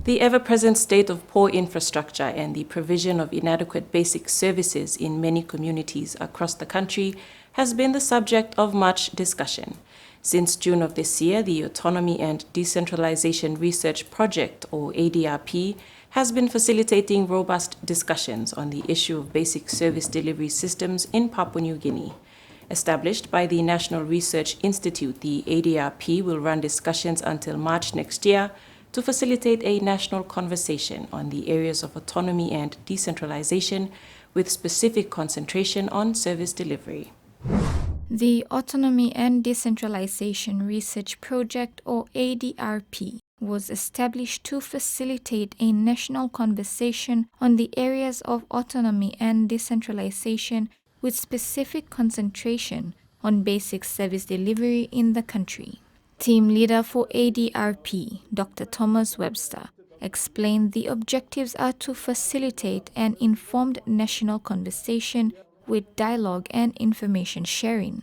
The ever-present state of poor infrastructure and the provision of inadequate basic services in many communities across the country has been the subject of much discussion. Since June of this year, the Autonomy and Decentralization Research Project, or ADRP, has been facilitating robust discussions on the issue of basic service delivery systems in Papua New Guinea. Established by the National Research Institute, the ADRP will run discussions until March next year to facilitate a national conversation on the areas of autonomy and decentralization with specific concentration on service delivery. The Autonomy and Decentralization Research Project, or ADRP, was established to facilitate a national conversation on the areas of autonomy and decentralization with specific concentration on basic service delivery in the country. Team leader for ADRP, Dr. Thomas Webster, explained the objectives are to facilitate an informed national conversation with dialogue and information sharing.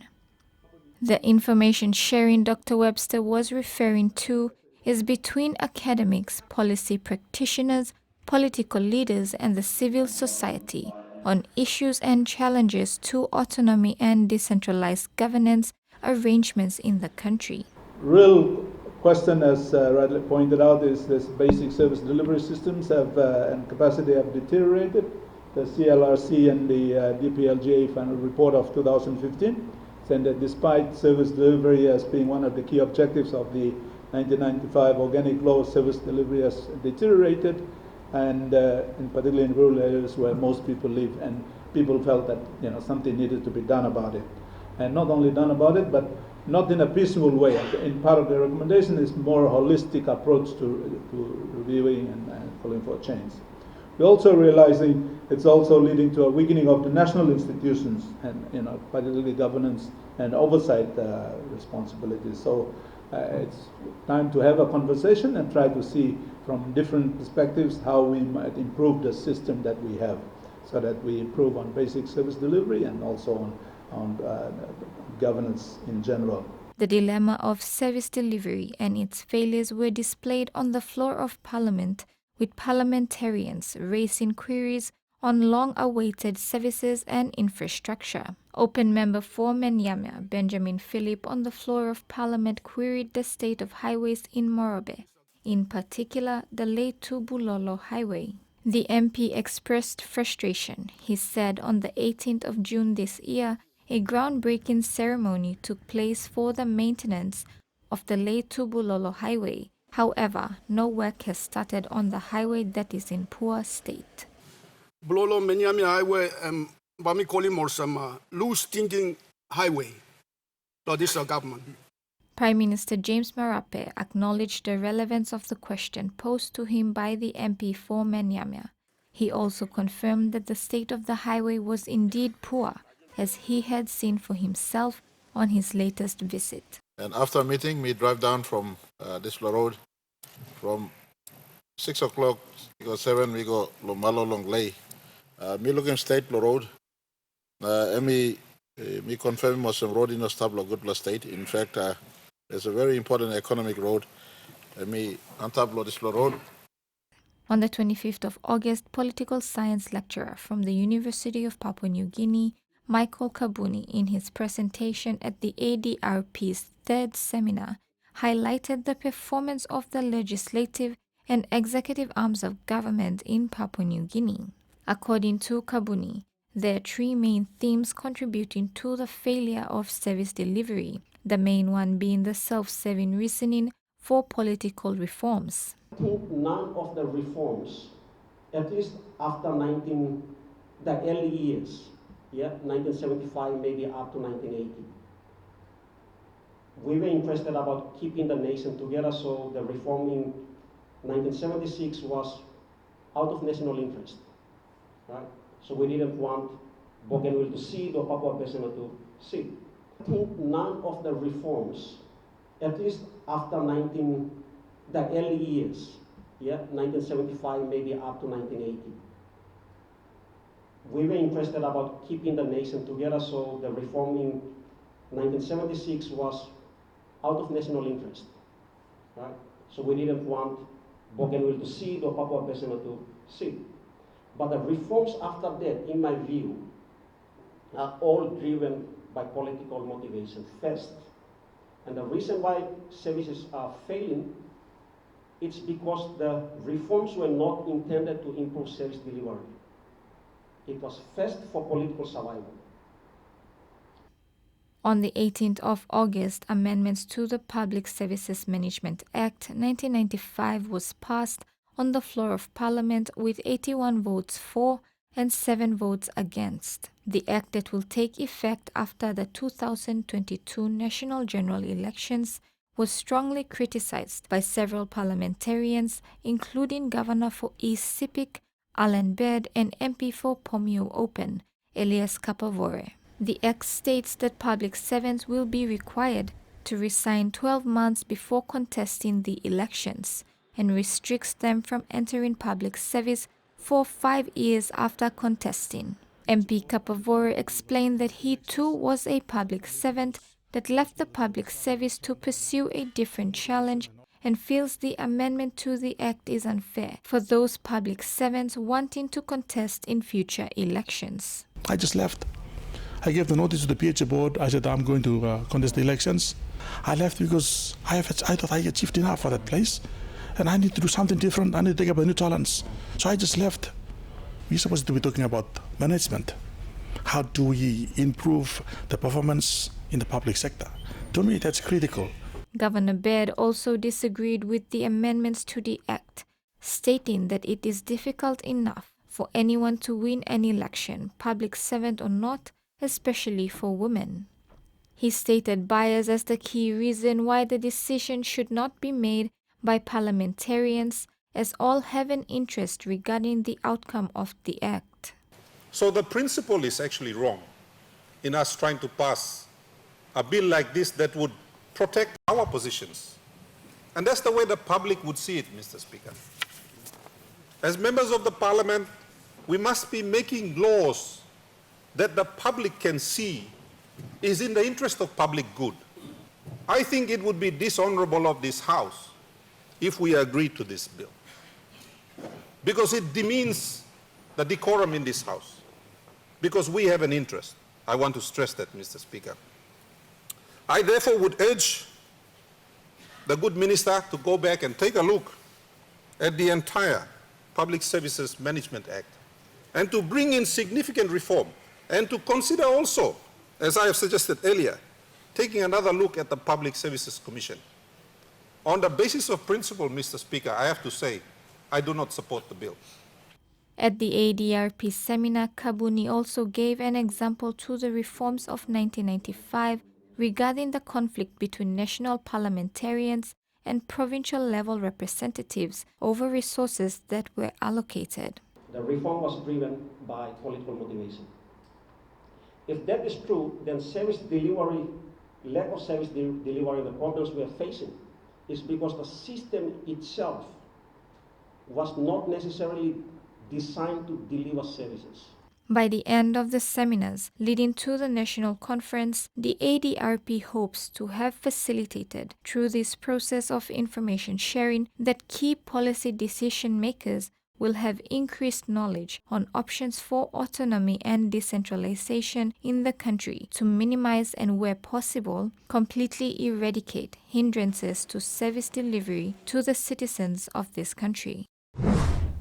The information sharing Dr. Webster was referring to is between academics, policy practitioners, political leaders, and the civil society on issues and challenges to autonomy and decentralized governance arrangements in the country. Real question, as rightly pointed out, is this basic service delivery systems and capacity have deteriorated. The CLRC and the DPLGA final report of 2015 said that despite service delivery as being one of the key objectives of the 1995 organic law, service delivery has deteriorated, and in particularly in rural areas where most people live, and people felt that something needed to be done about it, and not only done about it, but not in a piecemeal way. In part of the recommendation is more holistic approach to reviewing and calling for change. We're also realizing it's also leading to a weakening of the national institutions and particularly governance and oversight responsibilities. So it's time to have a conversation and try to see from different perspectives how we might improve the system that we have, so that we improve on basic service delivery and also on governance in general. The dilemma of service delivery and its failures were displayed on the floor of Parliament, with parliamentarians raising queries on long-awaited services and infrastructure. Open member for Menyamia, Benjamin Philip, on the floor of Parliament queried the state of highways in Morobe, in particular the Leitu Bulolo Highway. The MP expressed frustration. He said on the 18th of June this year, a groundbreaking ceremony took place for the maintenance of the Leitu Bulolo Highway. However, no work has started on the highway that is in poor state. Bulolo Menyami Highway, Bami calling more some loose thinking highway. So this is our government. Prime Minister James Marape acknowledged the relevance of the question posed to him by the MP for Menyamia. He also confirmed that the state of the highway was indeed poor, as he had seen for himself on his latest visit. And after meeting, we drive down from this road from 6 o'clock, we go 7, we go Lomalo Long Lay. Me looking state road, me confirm was some road in the Stablo Goodla state. In fact, it's a very important economic road. Me Antablo this road. On the 25th of August, political science lecturer from the University of Papua New Guinea, Michael Kabuni, in his presentation at the ADRP's third seminar, highlighted the performance of the legislative and executive arms of government in Papua New Guinea. According to Kabuni, there are three main themes contributing to the failure of service delivery, the main one being the self-serving reasoning for political reforms. I think none of the reforms, at least after the early years, 1975 maybe up to 1980, we were interested about keeping the nation together, so the reform in 1976 was out of national interest, right? So we didn't want Bougainville to cede or Papua Besena to cede. I think none of the reforms, at least after the early years, 1975 maybe up to 1980, we were interested about keeping the nation together, so the reform in 1976 was out of national interest, right? So we didn't want Bougainville to cede or Papua Besema to cede. But the reforms after that, in my view, are all driven by political motivation first. And the reason why services are failing, it's because the reforms were not intended to improve service delivery. It was first for political survival. On the 18th of August, amendments to the Public Services Management Act 1995 was passed on the floor of Parliament with 81 votes for and 7 votes against. The act that will take effect after the 2022 National General Elections was strongly criticized by several parliamentarians, including Governor for East Sepik, Alan Baird, and MP for Pomio Open, Elias Kapavore. The act states that public servants will be required to resign 12 months before contesting the elections and restricts them from entering public service for 5 years after contesting. MP Kapavore explained that he too was a public servant that left the public service to pursue a different challenge and feels the amendment to the act is unfair for those public servants wanting to contest in future elections. I just left. I gave the notice to the PH board. I said I'm going to contest the elections. I left because I thought I achieved enough for that place and I need to do something different. I need to take up a new challenge. So I just left. We're supposed to be talking about management. How do we improve the performance in the public sector? To me, that's critical. Governor Baird also disagreed with the amendments to the act, stating that it is difficult enough for anyone to win an election, public servant or not, especially for women. He stated bias as the key reason why the decision should not be made by parliamentarians, as all have an interest regarding the outcome of the act. So the principle is actually wrong in us trying to pass a bill like this that would protect our positions. And that's the way the public would see it, Mr. Speaker. As members of the parliament, we must be making laws that the public can see is in the interest of public good. I think it would be dishonorable of this House if we agree to this bill, because it demeans the decorum in this House, because we have an interest. I want to stress that, Mr. Speaker. I therefore would urge the good minister to go back and take a look at the entire Public Services Management Act and to bring in significant reform, and to consider also, as I have suggested earlier, taking another look at the Public Services Commission. On the basis of principle, Mr. Speaker, I have to say, I do not support the bill. At the ADRP seminar, Kabuni also gave an example to the reforms of 1995 regarding the conflict between national parliamentarians and provincial-level representatives over resources that were allocated. The reform was driven by political motivation. If that is true, then service delivery, lack of service delivery, the problems we are facing is because the system itself was not necessarily designed to deliver services. By the end of the seminars leading to the national conference, the ADRP hopes to have facilitated through this process of information sharing that key policy decision makers will have increased knowledge on options for autonomy and decentralization in the country to minimize and, where possible, completely eradicate hindrances to service delivery to the citizens of this country.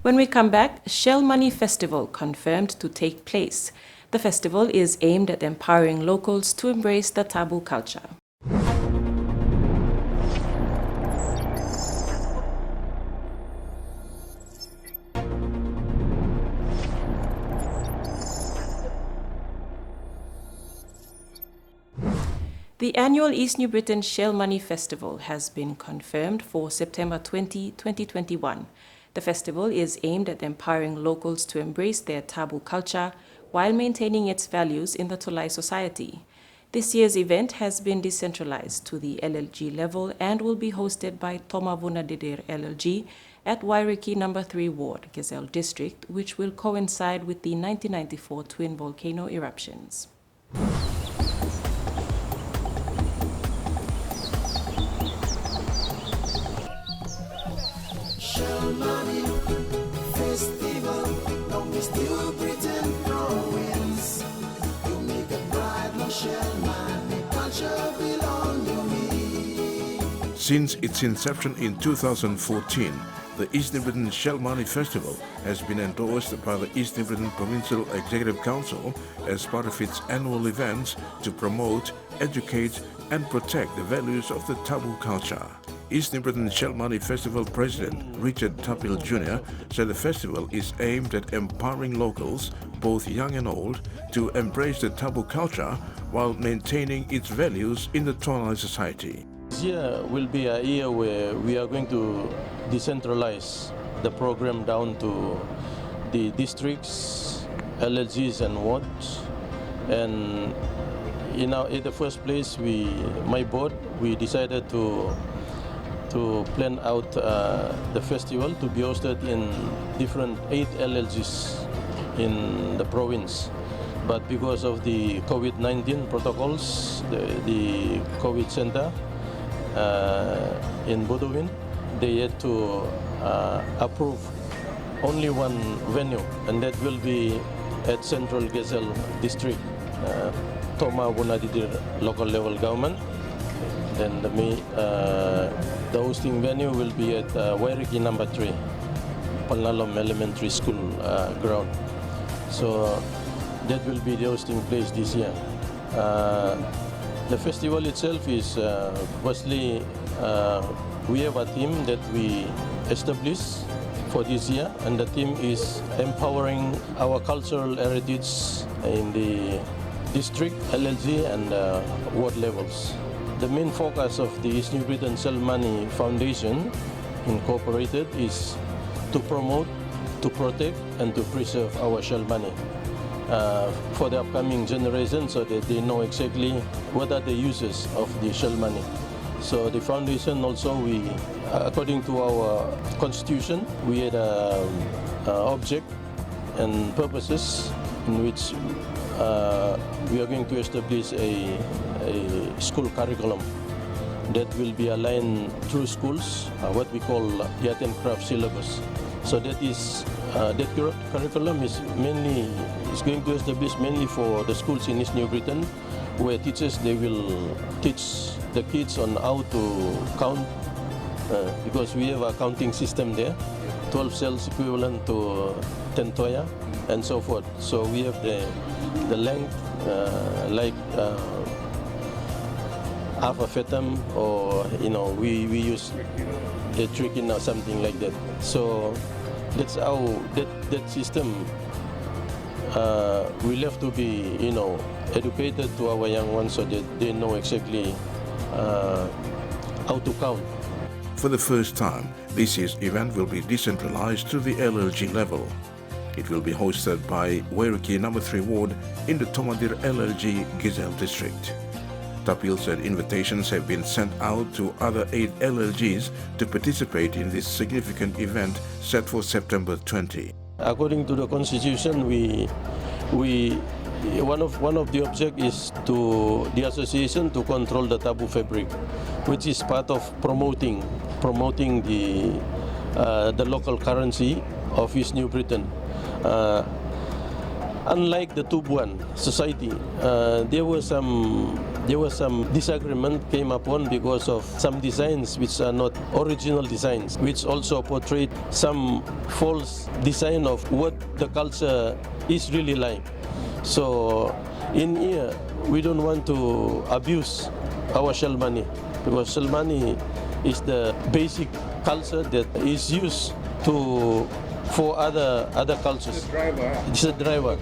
When we come back, Shell Money Festival confirmed to take place. The festival is aimed at empowering locals to embrace the taboo culture. The annual East New Britain Shell Money Festival has been confirmed for September 20, 2021. The festival is aimed at empowering locals to embrace their taboo culture while maintaining its values in the Tolai society. This year's event has been decentralized to the LLG level and will be hosted by Tomavuna Didir LLG at Wairiki No. 3 Ward, Gazelle District, which will coincide with the 1994 twin volcano eruptions. Shell Since its inception in 2014, the East New Britain Shell Money Festival has been endorsed by the East New Britain Provincial Executive Council as part of its annual events to promote, educate and protect the values of the taboo culture. East New Britain Shell Money Festival President Richard Tapil Jr. said the festival is aimed at empowering locals, both young and old, to embrace the taboo culture while maintaining its values in the Tonai society. This year will be a year where we are going to decentralize the program down to the districts, LLGs and wards. And in the first place, my board, we decided to plan out the festival to be hosted in different 8 LLGs in the province. But because of the COVID-19 protocols, the COVID center in Bodowin, they had to approve only one venue, and that will be at Central Gazelle District, Toma Bunadidir local level government. Then the hosting venue will be at Wairiki number 3, Palnalom Elementary School ground. So that will be the hosting place this year. The festival itself is firstly, we have a theme that we established for this year, and the theme is empowering our cultural heritage in the district, LLG and ward levels. The main focus of the East New Britain Shell Money Foundation Incorporated is to promote, to protect and to preserve our shell money for the upcoming generation, so that they know exactly what are the uses of the shell money. So the foundation also, we, according to our constitution, we had an object and purposes in which we are going to establish a school curriculum that will be aligned through schools, what we call the art and craft syllabus. So that is that curriculum is going to establish mainly for the schools in East New Britain, where teachers, they will teach the kids on how to count, because we have a counting system there, 12 cells equivalent to 10 toya and so forth. So we have the length like half a fetum, or we use the tricking or something like that. So that's how that system will have to be educated to our young ones, so that they know exactly how to count. For the first time, this year's event will be decentralized to the LLG level. It will be hosted by Wairiki number 3 ward in the Tomadir LLG Gazelle district. Tapil said invitations have been sent out to other 8 LLGs to participate in this significant event set for September 20. According to the constitution, one of the objects is to the association to control the taboo fabric, which is part of promoting the local currency of East New Britain. Unlike the TVWAN society, there was some disagreement came upon because of some designs which are not original designs, which also portrayed some false design of what the culture is really like. So in here, we don't want to abuse our shell money, because shell money is the basic culture that is used for other cultures. It's a driver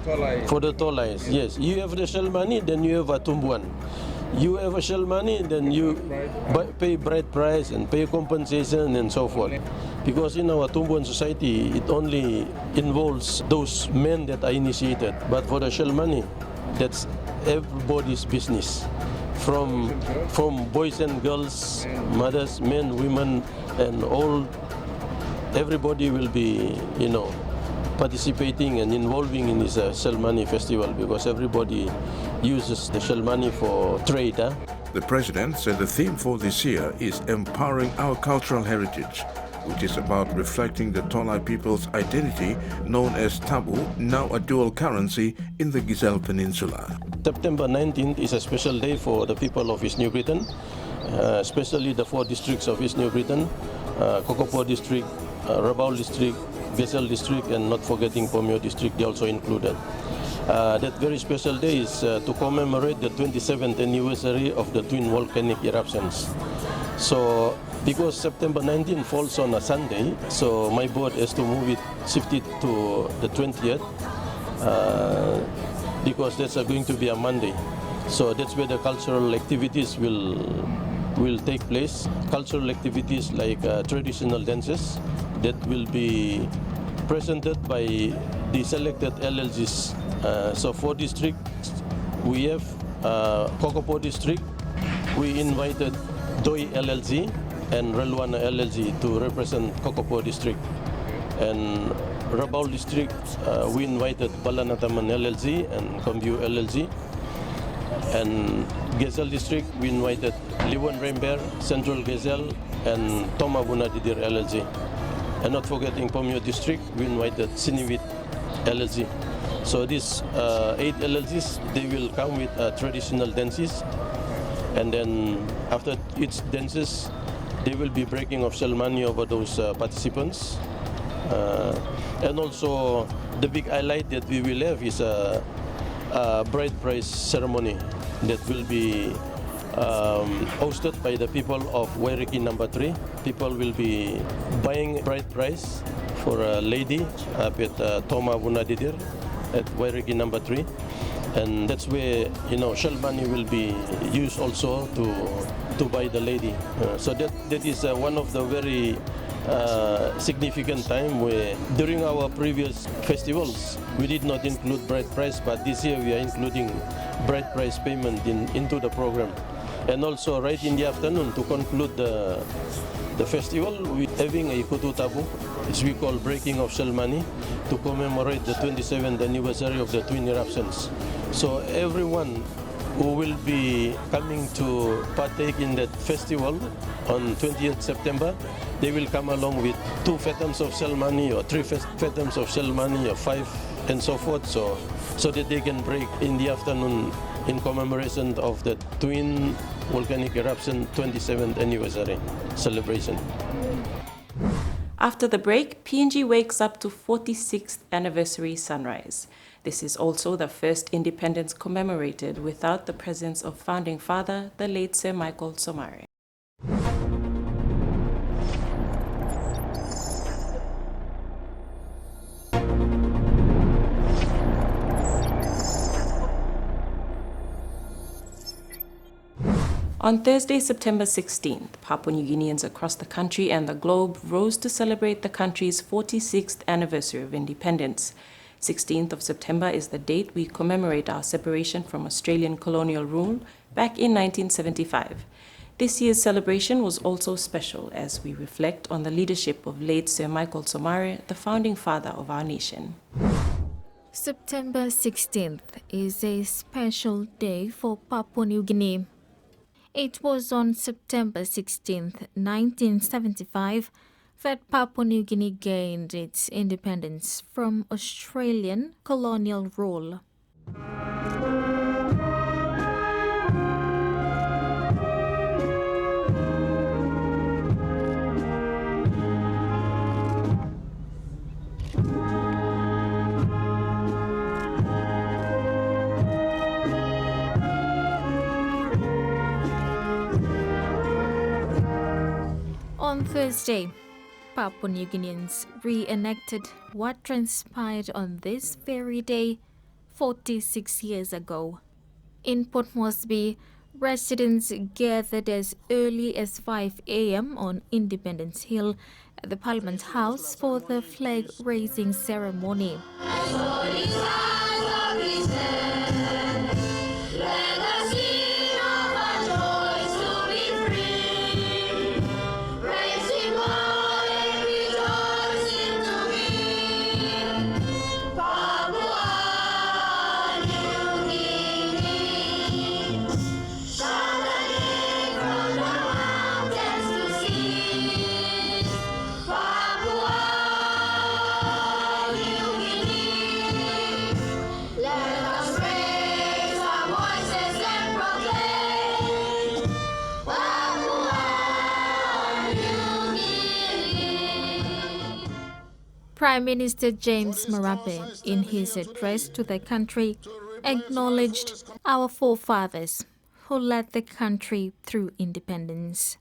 for the tolais. Yes, you have the shell money, then you have a tumbuan. You have a shell money, then you pay bride price and pay compensation and so forth. Because in our Tumbuan society, it only involves those men that are initiated. But for the shell money, that's everybody's business. From boys and girls, mothers, men, women, and all, everybody will be, participating and involving in this shell money festival, because everybody uses the shell money for trade. The president said the theme for this year is empowering our cultural heritage, which is about reflecting the Tonai people's identity, known as taboo, now a dual currency in the Gazelle Peninsula. September 19th is a special day for the people of East New Britain, especially the 4 districts of East New Britain, Kokopo District, Rabaul District, Gesell District, and not forgetting Pomio District, they also included. That very special day is to commemorate the 27th anniversary of the twin volcanic eruptions. So because September 19 falls on a Sunday, so my board has to move it, shift it to the 20th, because that's going to be a Monday. So that's where the cultural activities will take place. Cultural activities like traditional dances that will be presented by the selected LLGs. So 4 districts, we have Kokopo District, we invited Doi LLG and Relwana LLG to represent Kokopo District. And Rabaul District, we invited Balanataman LLG and Kombiu LLG. And Gesell District, we invited Liwan Rember, Central Gesell, and Toma Bunadidir LLG. And not forgetting Pomio District, we invited Sinivit LLG. So these 8 LLGs, they will come with traditional dances. And then after each dances, they will be breaking of shell money over those participants. And also the big highlight that we will have is a bride prize ceremony that will be hosted by the people of Wairiki number 3. People will be buying bride prize for a lady up at Toma Bunadidir at Wairiki number 3. And that's where, shell money will be used also to buy the lady. So that is one of the very significant time where during our previous festivals we did not include bride price, but this year we are including bride price payment into the program. And also right in the afternoon to conclude the festival, we're having a kutu tabu, which we call breaking of shell money, to commemorate the 27th anniversary of the twin eruptions. So everyone who will be coming to partake in that festival on 20th September, they will come along with 2 fathoms of shell money or 3 fathoms of shell money or 5 and so forth, so that they can break in the afternoon in commemoration of the twin volcanic eruption 27th anniversary celebration. After the break, PNG wakes up to 46th anniversary sunrise. This is also the first independence commemorated without the presence of founding father, the late Sir Michael Somare. On Thursday, September 16th, Papua New Guineans across the country and the globe rose to celebrate the country's 46th anniversary of independence. 16th of September is the date we commemorate our separation from Australian colonial rule back in 1975. This year's celebration was also special as we reflect on the leadership of late Sir Michael Somare, the founding father of our nation. September 16th is a special day for Papua New Guinea. It was on September 16, 1975, that Papua New Guinea gained its independence from Australian colonial rule. On Thursday, Papua New Guineans reenacted what transpired on this very day 46 years ago. In Port Moresby, residents gathered as early as 5 a.m. on Independence Hill at the Parliament House for the flag-raising ceremony. Prime Minister James Marape, in his address to the country, acknowledged our forefathers who led the country through independence.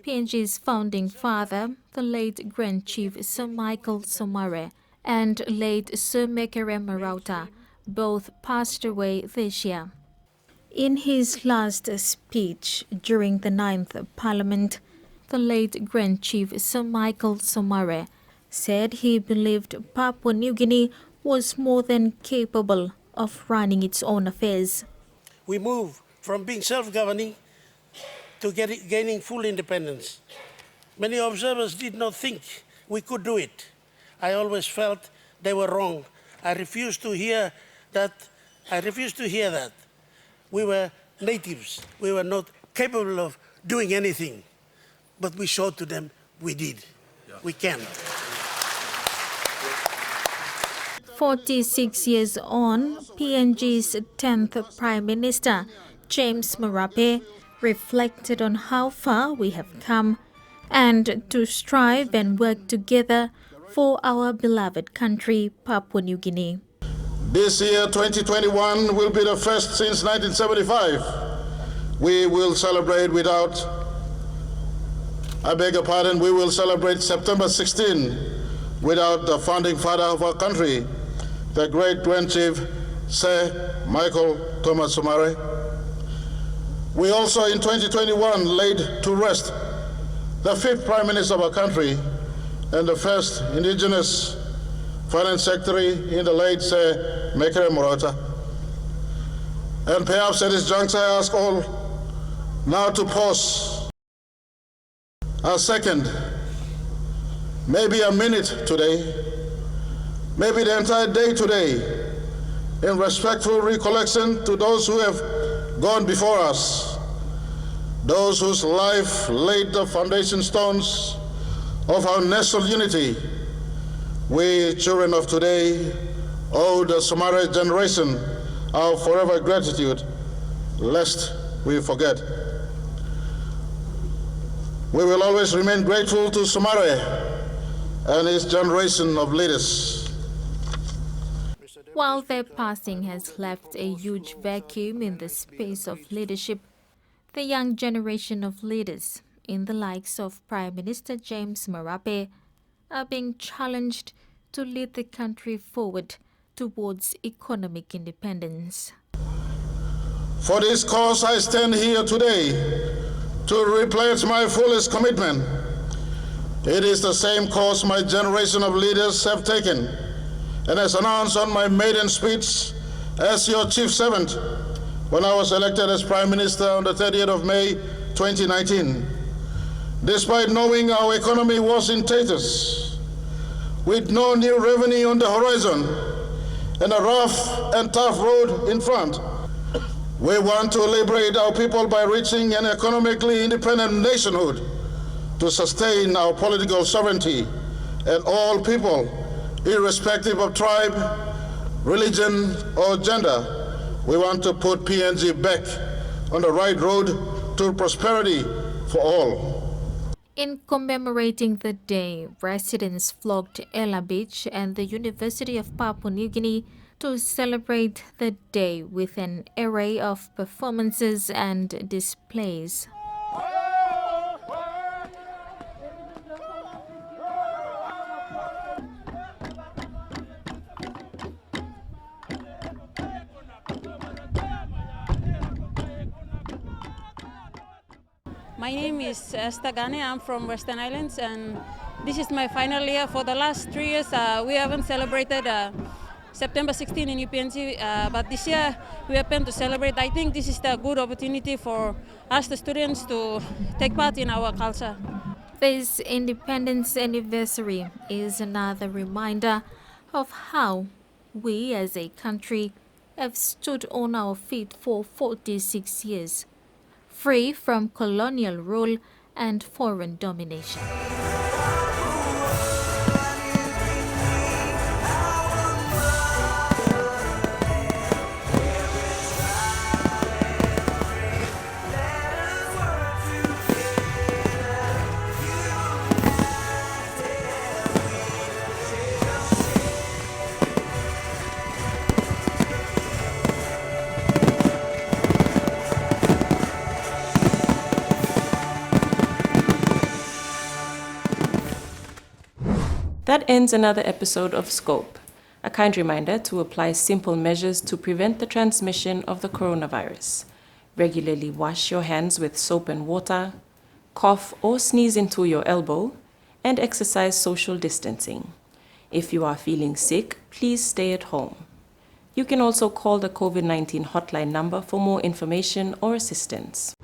PNG's founding father, the late Grand Chief Sir Michael Somare, and late Sir Mekere Marauta, both passed away this year. In his last speech during the 9th Parliament, the late Grand Chief Sir Michael Somare said he believed Papua New Guinea was more than capable of running its own affairs. We moved from being self-governing to gaining full independence. Many observers did not think we could do it. I always felt they were wrong. I refused to hear that. We were natives. We were not capable of doing anything. But we showed to them we did. We can. 46 years on, PNG's 10th Prime Minister, James Marape, reflected on how far we have come and to strive and work together for our beloved country, Papua New Guinea. This year, 2021, will be the first since 1975. We will celebrate we will celebrate September 16 without the founding father of our country, the great Grand Chief Sir Michael Thomas Somare. We also in 2021 laid to rest the 5th Prime Minister of our country and the first indigenous Finance Secretary in the late Sir Mekere Marauta. And perhaps at this juncture I ask all now to pause a second, maybe a minute today, maybe the entire day today, in respectful recollection to those who have gone before us, those whose life laid the foundation stones of our national unity. We, children of today, owe the Somare generation our forever gratitude, lest we forget. We will always remain grateful to Somare and his generation of leaders. While their passing has left a huge vacuum in the space of leadership, the young generation of leaders, in the likes of Prime Minister James Marape, are being challenged to lead the country forward towards economic independence. For this cause, I stand here today to repledge my fullest commitment. It is the same course my generation of leaders have taken, and as announced on my maiden speech as your chief servant when I was elected as Prime Minister on the 30th of May 2019. Despite knowing our economy was in tatters, with no new revenue on the horizon and a rough and tough road in front, we want to liberate our people by reaching an economically independent nationhood to sustain our political sovereignty and all people, irrespective of tribe, religion, or gender. We want to put PNG back on the right road to prosperity for all. In commemorating the day, residents flocked Ella Beach and the University of Papua New Guinea to celebrate the day with an array of performances and displays. My name is Stagane. I'm from Western Islands, and this is my final year. For the last 3 years, we haven't celebrated September 16 in UPNG, but this year we happen to celebrate. I think this is the good opportunity for us, the students, to take part in our culture. This independence anniversary is another reminder of how we as a country have stood on our feet for 46 years, free from colonial rule and foreign domination. That ends another episode of Scope. A kind reminder to apply simple measures to prevent the transmission of the coronavirus. Regularly wash your hands with soap and water, cough or sneeze into your elbow, and exercise social distancing. If you are feeling sick, please stay at home. You can also call the COVID-19 hotline number for more information or assistance.